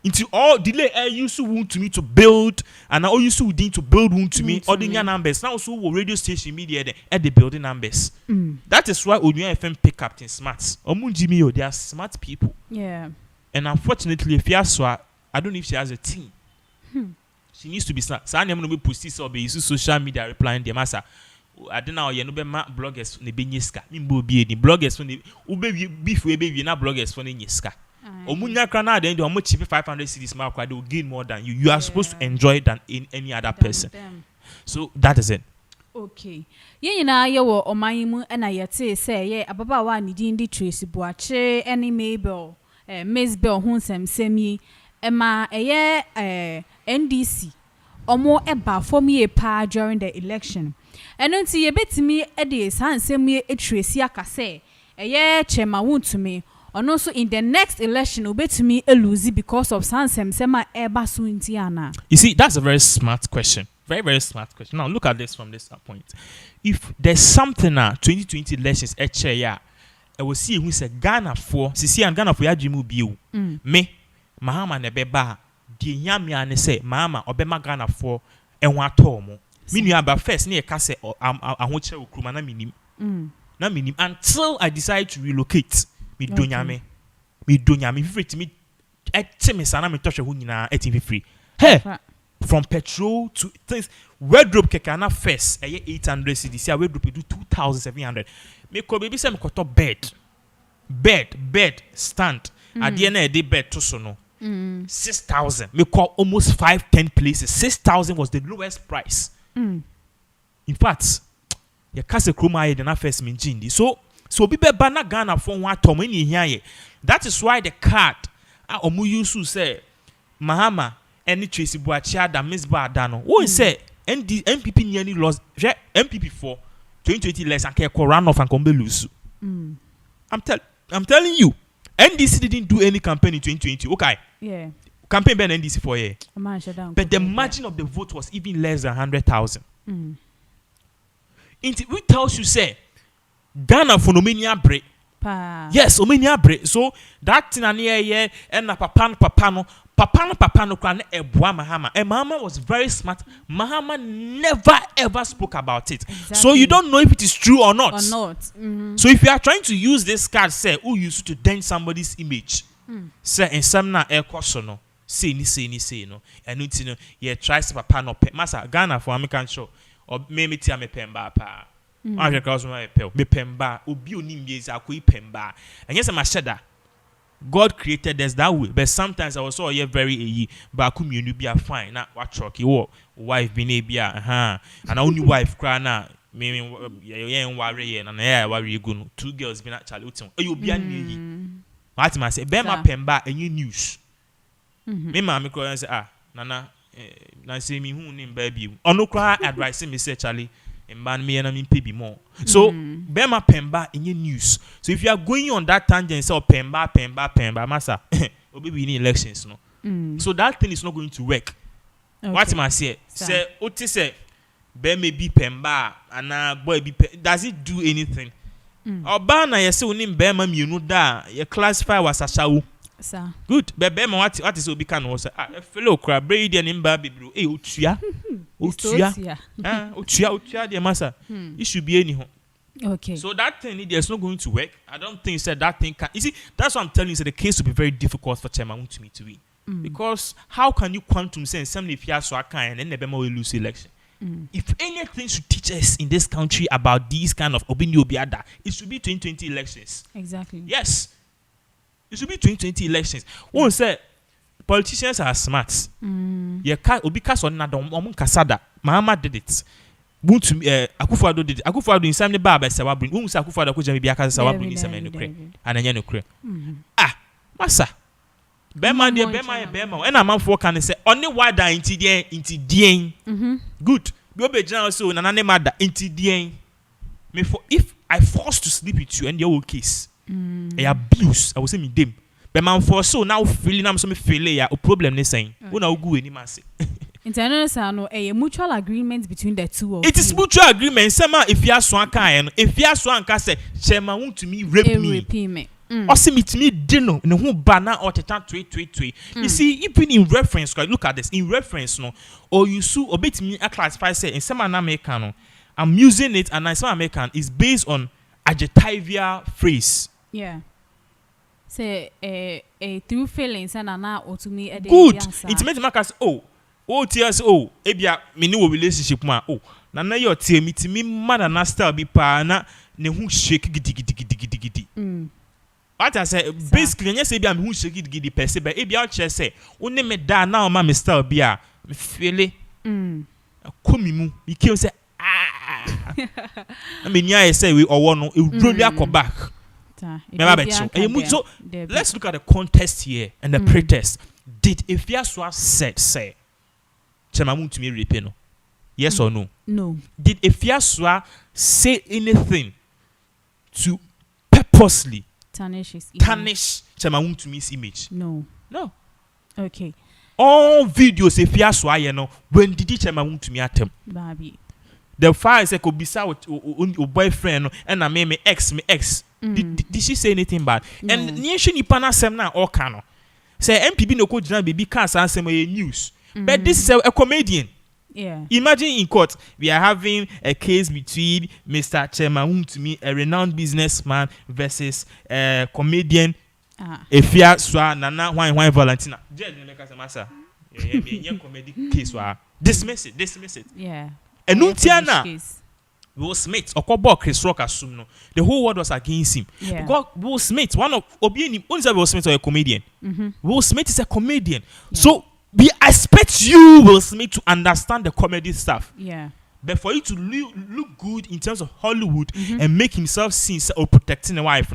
B: Into all delay I used to want to me to build, and I all used to need to build Wontumi all the numbers. Now so radio station media at the building numbers. That is why Oduya FM pick up in smarts. Omunjimi, they are smart people.
A: Yeah.
B: And unfortunately, Afia Schwar, I don't know if she has a team. She needs to be smart. So I never know post or be social media replying the massa. I don't know you know be bloggers ne be nyiska. Mimbo be ni bloggers for the ube beef we be na bloggers for the nyiska. Omunya krana then the omo cheap 500 cedis mark they will gain more than you. You are supposed to enjoy than in any other person. So that is it.
A: Okay. Ye na ye wo oman mu na ye te say ye ababa wa ni din di Tracy Boache any Mabel Miss Bell hunsem semi ema eye NDC omo eba for me pa during the election. Eno nti ye betimi e de sansem ye Tracy akase eye chema Wontumi. And also in the next election, obetumi lose because of sansem sema eba so intiana.
B: You see, that's a very smart question. Very, very smart question. Now look at this from this point. If there's something 2020 elections ya, I will see who say Ghana for Sisi and Ghana for ya jimu biu. Me, Mahama nebeba, di nyami ane say Mahama obema Ghana for enwa tomo. Minu aba first ni ekase ahoche ukruma na minim. Na minim until I decide to relocate. Me donyame free me etime sana me touch hu nyina etim free. Hey, from petrol to things wardrobe kekana first 800 cedis a wardrobe do 2700. Me ko baby say me koto bed stand ade na e bed to so no 6,000. Me call almost 5-10 places. 6,000 was the lowest price. In fact, your kase kroma ye na first me njindi. So be bana Ghana for one tom any here. That is why the card omu yusu say Mahama any Tracy Boache da Miss Badano. Who say MPP nearly lost MPP for 2020 less and can run off and come lose. I'm telling you, NDC didn't do any campaign in 2020. Okay.
A: Yeah.
B: Campaign ban NDC for a year. But the margin of the vote was even less than 100,000. It tells you say Ghana for nomania break. Yes, omania break. So that thing here and papa no kran ebua Mahama. And Mahama was very smart. Mahama never ever spoke about it. Exactly. So you don't know if it is true or not. So if you are trying to use this card, say who used to dent somebody's image, say in some na air no, say no, and you know, yeah, try to papa no pe. Masa Ghana for American show or maybe tia me pemba pa. I cause my pel me pemba obi onim ye za ko pemba. And yes, I'm sheda. God created us that way, but sometimes I was so very but community be fine. Not what chucky wife be and only wife cry now. Meaning worry and worry good. 2 girls been actually you be what I say, Bema pemba and you news. Me mammy cry and say, Nana, say me who name baby. On no cry advice me say Charlie. And ban me and I mean pay more. So Bema Pemba in your news. So if you are going on that tangent, say Pemba, massa, or maybe in elections, no. So that thing is not going to work. Okay. What am I say? Say, Oti say, Bear may be pemba and boy be does it do anything? Obana you say unim bema you know da you classify was a shaw. Good, bema what is obi can was a fellow crab braid and imba bibru. Eh utia. Utia dear massa. It should be anyhow.
A: Okay.
B: So that thing there's not going to work. I don't think that thing can. You see, that's what I'm telling you. So the case will be very difficult for Chairman Wontumi to win. Because how can you quantum sense somebody if you are so kind and then the will lose election? If anything should teach us in this country about these kind of opinion biada, it should be 2020 elections.
A: Exactly.
B: Yes. It should be 2020 elections. One say politicians are smart. You can't obi cast on nada omun kasada. Mahama did it. Wontumi Akufo-Addo did it. Akufo-Addo in some ba sawa bring. Who say Akufo-Addo ko jam bi aka sawa bring in some enukre. Ananya nukre. Massa. Bema dia bema. And amanfo kan say only wada inti dien. Good. Be obejana so na nane mada inti dien. Me for if I forced to sleep with you and your case. Abuse. I will say me dem. Bema for so now feeling am so me feel ya o problem ne saying. Una ogu eni man say.
A: International a mutual agreement between the two of
B: it is mutual agreement. Sema if you are so kan if you are so anka say Chairman Wontumi rape me. Osimiti dino ne ho bana or tetan twe. You see, even in reference, look at this. In reference, no, or you sue or bit me a classify say in some American, no, I'm using it and in some American is based on adjectival phrase.
A: Yeah. Say a through feelings and ana or to me a
B: good. It makes markers tears ebia me ni relationship ma na your tear me mother na style bi pa na ne hu shake gidi. What I say basically you say be am hu shake gidi per se be ebia o che say woni me da na o ma me style bi a me feel komi mu me kill say na me nya say we owo no e really akọ back. So let's look at the context here and the pretext. Did Afia Schwar said say Chairman Wontumi rape no? Yes or no?
A: No.
B: Did Afia Schwar say anything to purposely tarnish Chairman Wontumi's image?
A: No. Okay.
B: All videos Afia Schwar you know when did Chairman Wontumi atem?
A: Baby.
B: The fire say could be with boyfriend and I me ex. Did she say anything bad? No. And nation ni pana sem na all cano. Say MPB no ko jina baby can't answer my news. But this is a comedian.
A: Yeah.
B: Imagine in court we are having a case between Mr. Chairman Wontumi, a renowned businessman, versus a comedian. Afia Schwar Nana why Valentina. Judge make us massa. Yeah, comedy case wa. Dismiss it.
A: Yeah.
B: And Nuntiana Will Smith or Chris Rock assume no. The whole world was against him.
A: Yeah.
B: Because Will Smith, one of Obieni, Will Smith or a comedian. Will Smith is a comedian.
A: Yeah.
B: So we expect you, Will Smith, to understand the comedy stuff.
A: Yeah.
B: But for you to look good in terms of Hollywood and make himself seen or protecting the wife,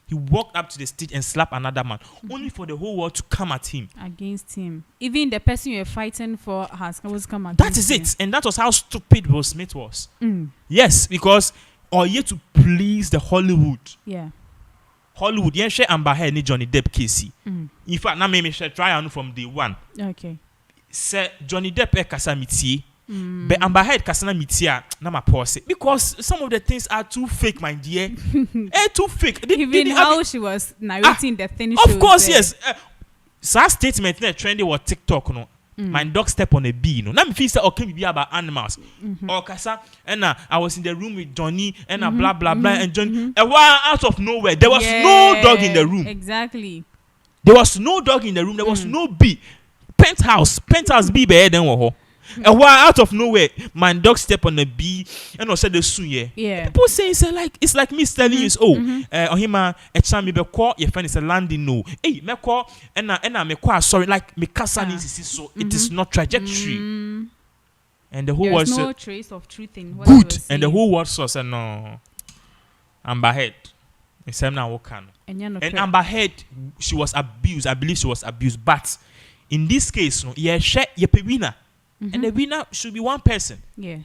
B: he walked up to the stage and slapped another man, only for the whole world to come at him.
A: Against him. Even the person you're fighting for has always come against him.
B: That is it. And that was how stupid Will Smith was. Yes, because or yet to please the Hollywood.
A: Yeah.
B: Hollywood, yeah, share Amber Heard ni Johnny Depp case. In fact, now me share try on from day one.
A: Okay.
B: Say Johnny Depp kasa mitie. But Amber Heard kasa na mitie na ma pause because some of the things are too fake, my dear. Too fake.
A: Even how she was narrating the thing.
B: Of course, yes. So statement na trendy was TikTok no. My dog step on a bee. No, now me feel say okay, be about animals. Or kasa, and I was in the room with Johnny, and blah blah blah, and Johnny. A while out of nowhere, there was no dog in the room.
A: Exactly.
B: There was no dog in the room. There was no bee. Penthouse bee better than woho. A while out of nowhere, my dog step on the bee and also the soon
A: yeah.
B: People say it's like me telling you, ohima a cham me be call your friend is a landing no. Hey, me call and I me call sorry like me kasa so it is not trajectory. And the whole world
A: no trace of truth in what
B: good and the whole world saw said no. Amber Heard. And Amber Heard, she was abused. I believe she was abused, but in this case, no, winner. And the winner should be one person.
A: Yeah.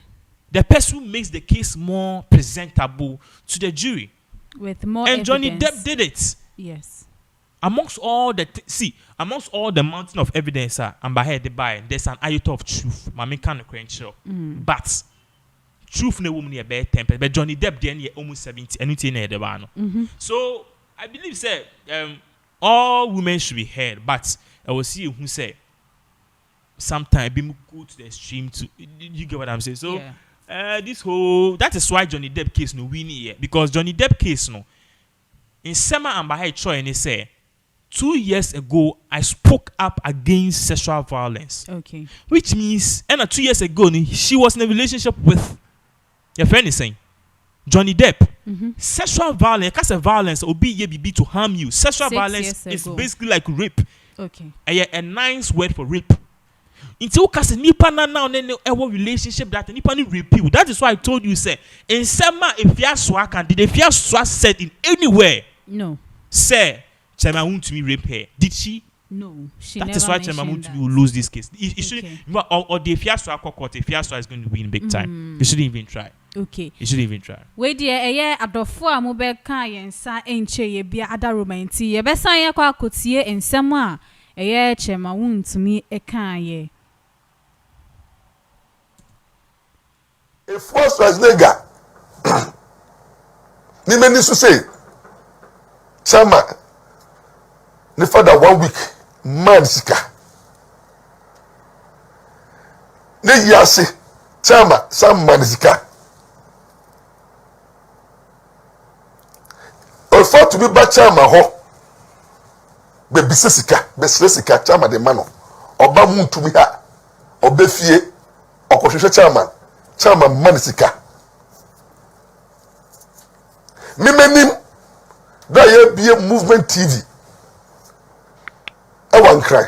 B: The person who makes the case more presentable to the jury.
A: With more
B: and
A: evidence.
B: Johnny Depp did it.
A: Yes.
B: amongst all the mountain of evidence and by the by, there's an iota of truth. Mami can't credential, but truth no woman a bad temper. But Johnny Depp then almost 70, anything the one. So I believe say all women should be heard, but I will see who say sometimes be go to the extreme to you get what I'm saying. So that is why Johnny Depp case no win here, because Johnny Depp case no in Sema and Bahai Troy and they say 2 years ago I spoke up against sexual violence.
A: Okay.
B: Which means 2 years ago she was in a relationship with your friend is saying Johnny Depp. Sexual violence, because of violence will be to harm you. Sexual violence is basically like rape.
A: Okay.
B: A nice word for rape. Until because nipa now a relationship that nipa ni rape you. That is why I told you say in Sema Afia Schwar can did Afia Schwar said in anywhere.
A: No.
B: Say Chema Wontumi rape her. Did she?
A: No.
B: That is why Chema Wontumi will lose this case. It should or the Afia Schwar court, Afia Schwar is going to win big time. You shouldn't even try.
A: Okay.
B: You shouldn't even try.
A: Wait there, adofo amobe kan yensa enche ye bia ada romanti ye besan ye kwa kotie ensem a Chema Wontumi kan ye.
C: If first was nigga, ni many to say, Chama, the father 1 week, man sika. Ne yasi, Chama, some man sika. Or for to be back Chama ho, be bisesika, be sika, Chama de mano, or bamun to be ha, or be fie, or koshe Chama. Chama manisika. Mimenim da ye be movement TV. I want cry.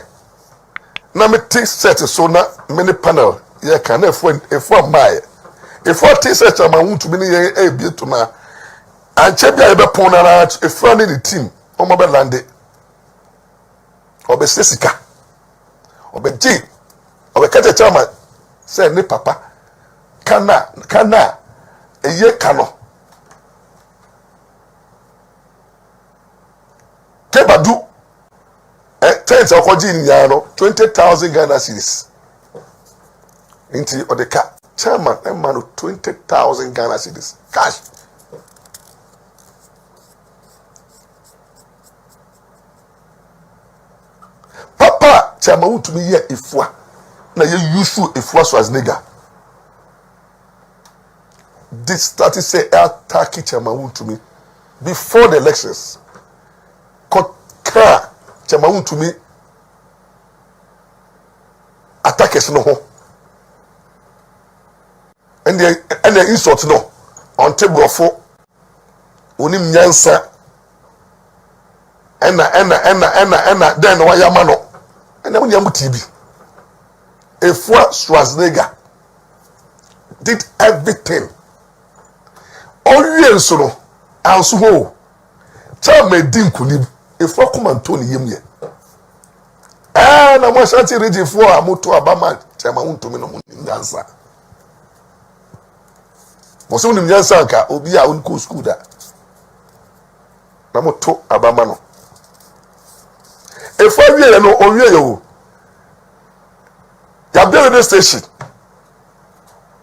C: Na me take set so na many panel ye can if my if what take set am want to be ye be to na anche bia ye be pon na e friend the team o mo be lande. Obe sesika. Obe G. Obe kaje Chama say ne papa kana eye kano kebadu tens okoji nyano 20,000 Ghana cedis inti odeka chairman man 20,000 Ghana cedis cash papa chairman Wontumi ye ifua na ye useful ifua so as nigga. This started say attack Chema Wontumi before the elections. Car Chema Wontumi attackers no ho. And the insult no on table for onim nyansa ena then why mano and when yamu TB Efua Schwarzenegger did everything. Oye nso no anso ho Chama din kunib Efua Komantoni yemye na mo shanti region for amoto abama Chema Wontumi no nyansa mo se unim nyansa nka obi a unko school da na moto abama no Efua wie no owie yo ya be station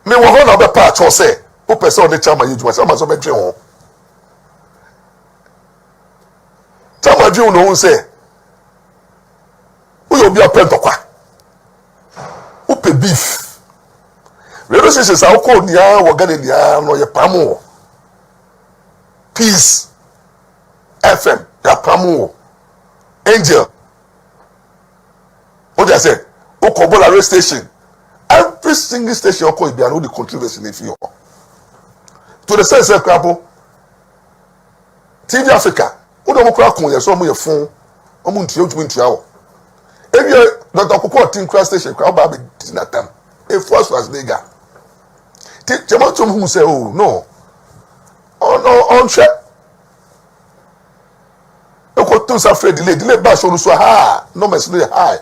C: me wo ho na be pa cho say o person on the Chama yejuma Chama so be dwe ho Chama dwe no say o yo bi apentokwa o pe beef relationship sa o ko nia wo gane nia no ye pamo peace FM ya pamo angel o just say o ko bola radio station every single station o ko bi an o the controversy in fear to the sense of crabo TV Africa o do mo kra kon ye so mo ye fon o mo ntua ntumi ntua wo ebi Dr. Kokko tin crash station kra ba be dinatam Efua Schwarzenegger Chema Wontumi who say oh no on check e ko to sa free delay ba so so ha no mess no high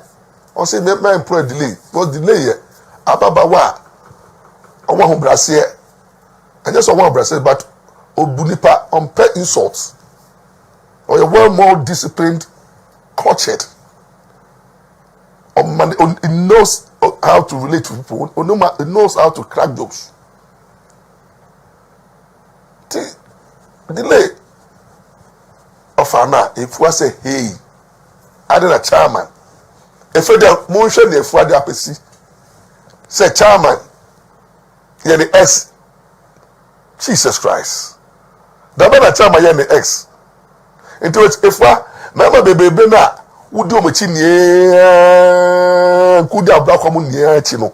C: on say me employ delay because delay here ababa wa owo ho brase and just one brase but obunipa on pay insults or a well more disciplined cultured. It knows how to relate to people. It knows how to crack jokes. Delay of Anna, if we say, hey, I did a chairman. If you don't motion, if you are say chairman, yeah, the X, Jesus Christ. The better chairman, yeah, the X. Into it, if I, remember, baby, na, would do much in here, could have black common near Chino,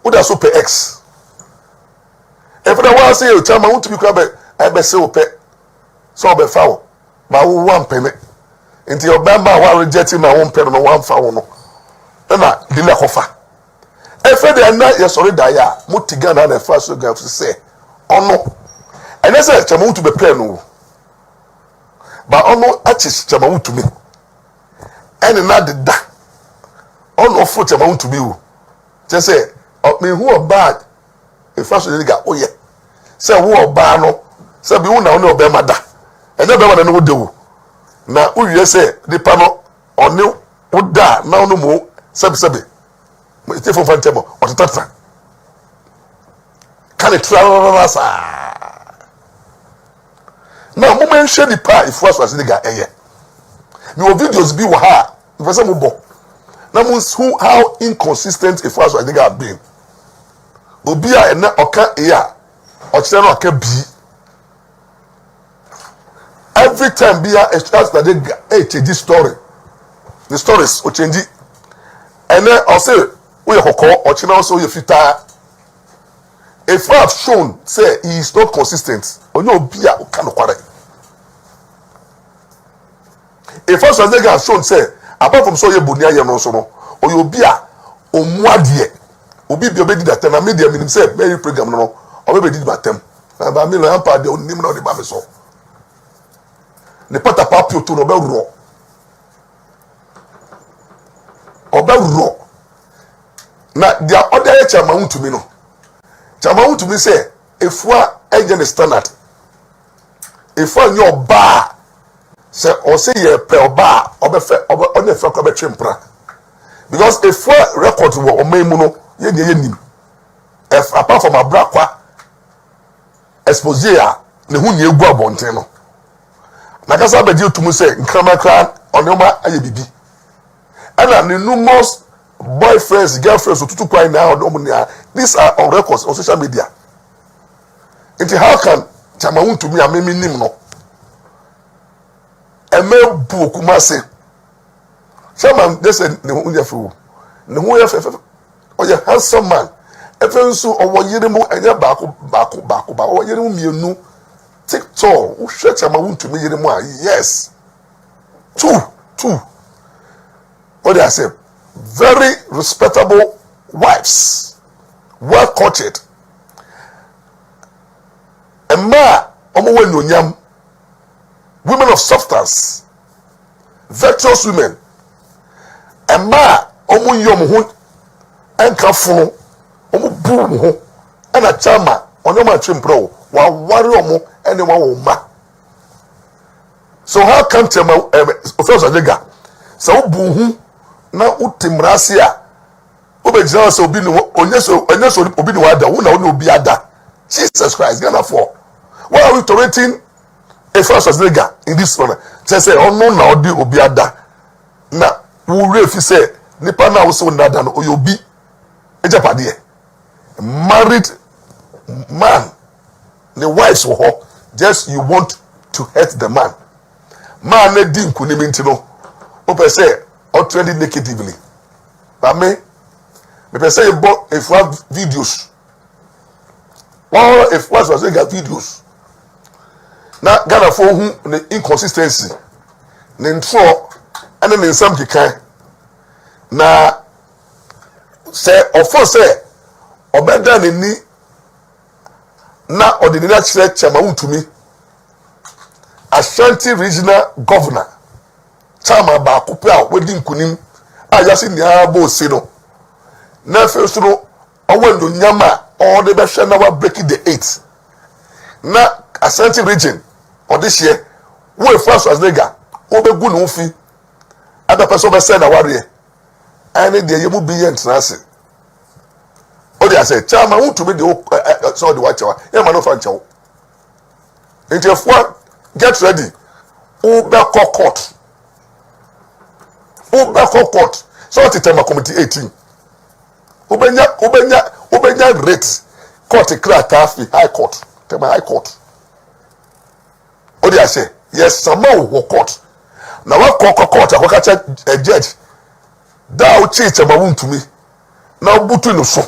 C: would have super X. If I want to say, you chairman, want to be crab, I be so pet, so be foul, but 1 penny. Into your bamba, while rejecting my 1 penny and 1 foul. No, I didn't offer. If they are not, yes, sorry, Daya, Mutigana and the first girl to say, oh no. And I said, Chamu to be plain, no. But oh no, artist Chamu to me. And another da. Oh no, for Chamu to me. Just say, oh, me who are bad. If first you got, oh yeah. Say, who are bad, no. Say, be one now, no, be mad. And then be no do. Now, who you say, the panel, or no, would die, now no more, sabi. It's for table or the tatra. Can it travel? Now, moment share the pie if was the guy. Your videos be waha. If I say mubo. Now, how inconsistent if was the guy being. Obia and oka ear or channel can be. Every time be a chance that they change this story. The stories will change it. And then I'll say, we are or channel so you fit. If I have shown, say he is not consistent, or no be a kind of quarry. If I have shown, say, apart from so you bunia no so, or you be a omwadie, obi be obedi that time, I made the minimum say, very program no, or maybe did about them. And by me, I'm part of the name of the Babiso. The pata papio to no bell raw. Or bell raw. Now, there are other chairman to me no. Chairman to me say, if we are agent standard, if we are your bar, say or say your per bar or be on the fuck of a chimpra. Because if we record or memono, ye nim. If apart from a brakwa exposure, the who ye go abonteno. Nakasa be to me say, nkama kran on your ma ayebibi. And the numerous boyfriends, girlfriends, to crying now, these are on records on social media. Into how can Chamaun to me a meme no? A male book kumase. Someone they said no fool. No or your handsome man. Even so or one year more and your back or year mu TikTok. Who shut Chamaun to me anymore? Yes. Two. What did I say? Very respectable wives, well cultured. And women of substance, virtuous women. And and kafun, boom, and a chama on your matching pro, while warrior anyone will ma. So how come to my first adega? So boom. Na utimrasia obejina so obi no onyeso obi no ada wo na obi ada. Jesus Christ Ghana for why are we tolerating a first nigga in this one? Say ono na odi obi ada na wo refi say nipa na wo so na ada no obi ejapade married man the wives wo ho just you want to hurt the man na di nkunimi ntino o pe say or trending negatively. But me say you bought if we have videos. Or if was got videos. Now Ghana for whom the inconsistency. Then for and then in some kind. Now say or for say or better than ni na ordinary church Chamaun to me. Ashanti regional governor. Chama ba kupia wedding kunim ayasi ni abo se no na first no owendo nyama all the best na wa break the 8 na Ashanti region or this year we first as nigga we be gu no fi be person be say na warrior any dey yemu bi entrance o dey say chama Wontumi dey so dey watch wa e ma no fa nchewo ntiefo get ready o be court so titema committee 18 ubenya rate court krata fi high court tema high court o dey say yes sama wo court na wa court akwaka a judge da o chi chama Wontumi na obutu no so